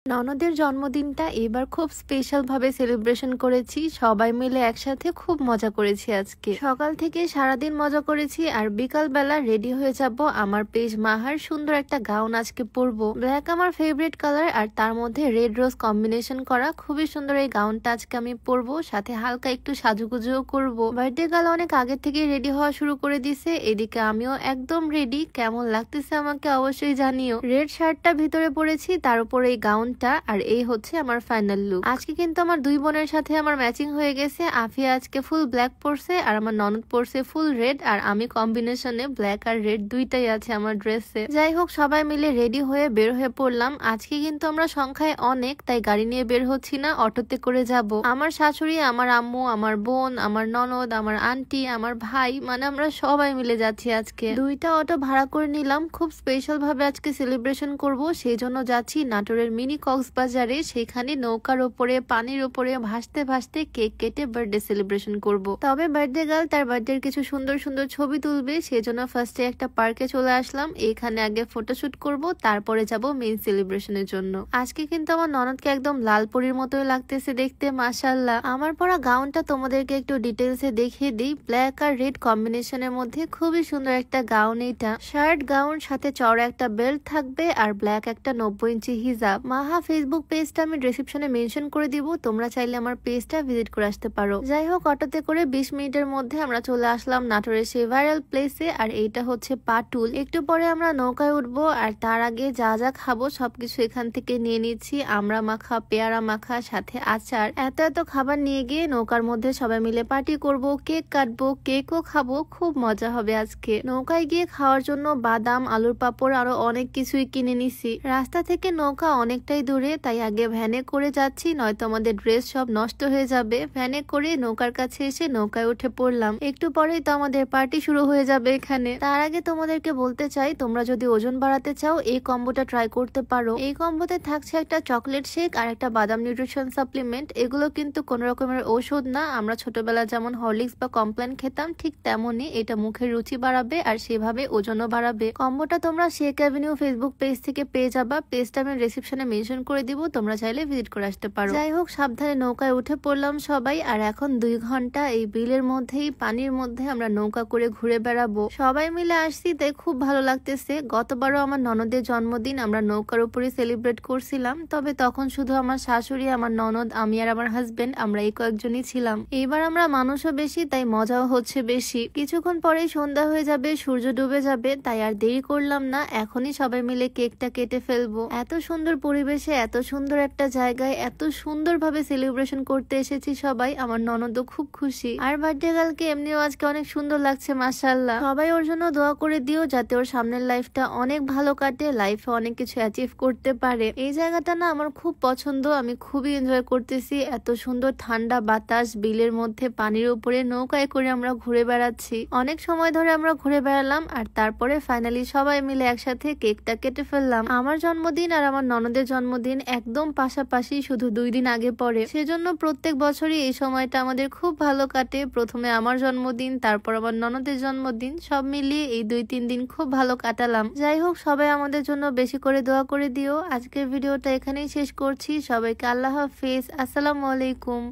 ননদের জন্মদিনটা এবার খুব স্পেশাল ভাবে সেলিব্রেশন করেছি। সবাই মিলে একসাথে খুব মজা করেছি। আজকে সকাল থেকে সারাদিন মজা করেছি আর বিকাল বেলা রেডি হয়ে যাব। আমার পেজ মাহার সুন্দর একটা গাউন আজকে পরবো। ব্ল্যাক আমার ফেভারিট কালার আর তার মধ্যে রেড রোজ কম্বিনেশন করা খুবই সুন্দর এই গাউনটা আজকে আমি পরবো। সাথে হালকা একটু সাজুগুজুও করবো। বার্থডে গাল অনেক আগে থেকে রেডি হওয়া শুরু করে দিছে। এদিকে আমিও একদম রেডি। কেমন লাগতেছে আমাকে অবশ্যই জানিও। রেড শার্টটা ভিতরে পরেছি, তার উপর এই গাউন আর এই হচ্ছে আমার ফাইনাল লুক। আজকে কিন্তু আমার দুই বোনের সাথে আমার ম্যাচিং হয়ে গেছে। আফিয়া আজকে ফুল ব্ল্যাক পরছে আর আমার ননদ পরছে ফুল রেড, আর আমি কম্বিনেশনে ব্ল্যাক আর রেড দুইটাই আছে আমার ড্রেসে। যাই হোক, সবাই মিলে রেডি হয়ে বের হয়ে পড়লাম। আজকে কিন্তু আমরা সংখ্যায় অনেক, তাই গাড়ি নিয়ে বের হচ্ছি না, অটোতে করে যাব। আমার শাশুড়ি, আমার আম্মু, আমার বোন, আমার ননদ, আমার আন্টি, আমার ভাই, মানে আমরা সবাই মিলে যাচ্ছি। আজকে দুইটা অটো ভাড়া করে নিলাম। খুব স্পেশাল ভাবে আজকে সেলিব্রেশন করব, সেই জন্য যাচ্ছি নাটোরের মিনি কক্সবাজারে। সেখানে নৌকার উপরে পানির উপরে ভাসতে ভাসতে কেক কেটে বার্থডে সেলিব্রেশন করব। তবে বার্থডে গার্ল তার বার্থডে কিছু সুন্দর সুন্দর ছবি তুলবে, সেজন্য ফার্স্টে একটা পার্কে চলে আসলাম। এখানে আগে ফটোশুট করব, তারপরে যাব মেইন সেলিব্রেশনের জন্য। আজকে কিন্তু আমার ননদকে একদম লাল পরীর মতোই লাগতেছে দেখতে, মাশাআল্লাহ। আমার পরা গাউনটা তোমাদেরকে একটু ডিটেলসে দেখিয়ে দিই। ব্ল্যাক আর রেড কম্বিনেশনের মধ্যে খুবই সুন্দর একটা গাউন এটা। শার্ট গাউন সাথে চড়া একটা বেল্ট থাকবে আর ব্ল্যাক একটা 90 ইঞ্চি হিজাব। মাহা ফেসবুক পেজটা আমি ডেসক্রিপশনে মেনশন করে দিব, তোমরা চাইলে আমার পেজটা ভিজিট করে আসতে পারো। যাই হোক, অটোতে করে 20 মিনিটের মধ্যে আমরা চলে আসলাম নাটোরের সেই ভাইরাল প্লেসে। আর এইটা হচ্ছে পাটুল। একটু পরে আমরা নৌকায় উঠবো, আর তার আগে যা যা খাবো সবকিছু এখান থেকে নিয়ে নিচ্ছি। আমরা মাখা, পেয়ারা মাখা, সাথে আচার। এত এত খাবার নিয়ে গিয়ে নৌকার মধ্যে সবাই মিলে পার্টি করব, কেক কাটবো, কেকও খাবো। খুব মজা হবে আজকে। নৌকায় গিয়ে খাওয়ার জন্য বাদাম, আলুর পাপড় আরো অনেক কিছুই কিনে নিছি। রাস্তা থেকে নৌকা অনেকটাই দূরে, তাই আগে ভ্যানে করে যাচ্ছি, নয়তো আমাদের ড্রেস সব নষ্ট হয়ে যাবে। ভ্যানে করে নৌকার কাছে এসে নৌকায় উঠে পড়লাম। একটু পরেই তো আমাদের পার্টি শুরু হয়ে যাবে এখানে। তার আগে তোমাদেরকে বলতে চাই, তোমরা যদি ওজন বাড়াতে চাও এই কম্বোটা ট্রাই করতে পারো। এই কম্বোতে থাকছে একটা চকলেট শেক আর একটা বাদাম নিউট্রিশন সাপ্লিমেন্ট। এগুলো কিন্তু কোন রকমের ওষুধ না। আমরা ছোটবেলা যেমন হরলিক্স বা কমপ্লেন খেতাম, ঠিক তেমনই এটা মুখের রুচি বাড়াবে আর সেভাবে ওজনও বাড়াবে। কম্বোটা তোমরা শেক অ্যাভিনিউ ফেসবুক পেজ থেকে পেয়ে যাবা। পেজটা আমি ডেসক্রিপশনে মেনশন করে দিব, তোমরা চাইলে ভিজিট করে আসতে পারো। যাই হোক, সাবধানে নৌকায় উঠে পড়লাম সবাই। আর এখন 2 ঘন্টা এই বিলের মধ্যেই পানির মধ্যে আমরা নৌকা করে ঘুরে বেড়াবো। সবাই মিলে আসছি, তাই খুব ভালো লাগতেছে। গতবারও আমার ননদের জন্মদিন আমরা নৌকার উপরে সেলিব্রেট করছিলাম, তবে তখন শুধু আমার শাশুড়ি, আমার ননদ, আমি আর আমার হাজবেন্ড, আমরা এই কয়েকজনই ছিলাম। এইবার আমরা মানুষও বেশি, তাই মজাও হচ্ছে বেশি। কিছুক্ষণ পরেই সন্ধ্যা হয়ে যাবে, সূর্য ডুবে যাবে, তাই আর দেরি করলাম না, এখনই সবাই মিলে কেকটা কেটে ফেলবো। এত সুন্দর পরিবেশে, এত সুন্দর একটা জায়গায়, এত সুন্দর ভাবে সেলিব্রেশন করতে এসেছি সবাই। আমার ননদও খুব খুশি। আর বার্থডে গার্লকে এমনিও আজকে অনেক সুন্দর লাগছে, মাশাআল্লাহ। সবাই ওর জন্য দোয়া করে দিও, যাতে ওর সামনের লাইফটা অনেক ভালো কাটে, লাইফে অনেক কিছু অ্যাচিভ করতে পারে। এই জায়গাটা না আমার খুব পছন্দ, আমি খুবই এনজয় করতেছি। এত সুন্দর ঠান্ডা বাতাস, বিলের মধ্যে পানির উপরে নৌকায় করে আমরা ঘুরে বেড়াচ্ছি। অনেক সময় ধরে আমরা ঘুরে বেড়ালাম, আর তারপরে ফাইনালি সবাই মিলে একসাথে কেকটা কেটে ফেললাম। আমার জন্মদিন আর আমার ননদের জন্মদিন একদম পাশাপাশি, শুধু 2 দিন আগে পরে। সেজন্য প্রত্যেক বছরই এই সময়টা আমাদের খুব ভালো কাটে। প্রথমে আমার জন্মদিন, তারপর আমার ননদের জন্মদিন, সব মিলিয়ে এই 2-3 দিন খুব ভালো কাটালাম। যাই হোক, সবাই আমাদের জন্য বেশি করে দোয়া করে দিও। আজকের ভিডিওটা এখানেই শেষ করছি। সবাইকে আল্লাহ হাফেজ, আসসালামু আলাইকুম।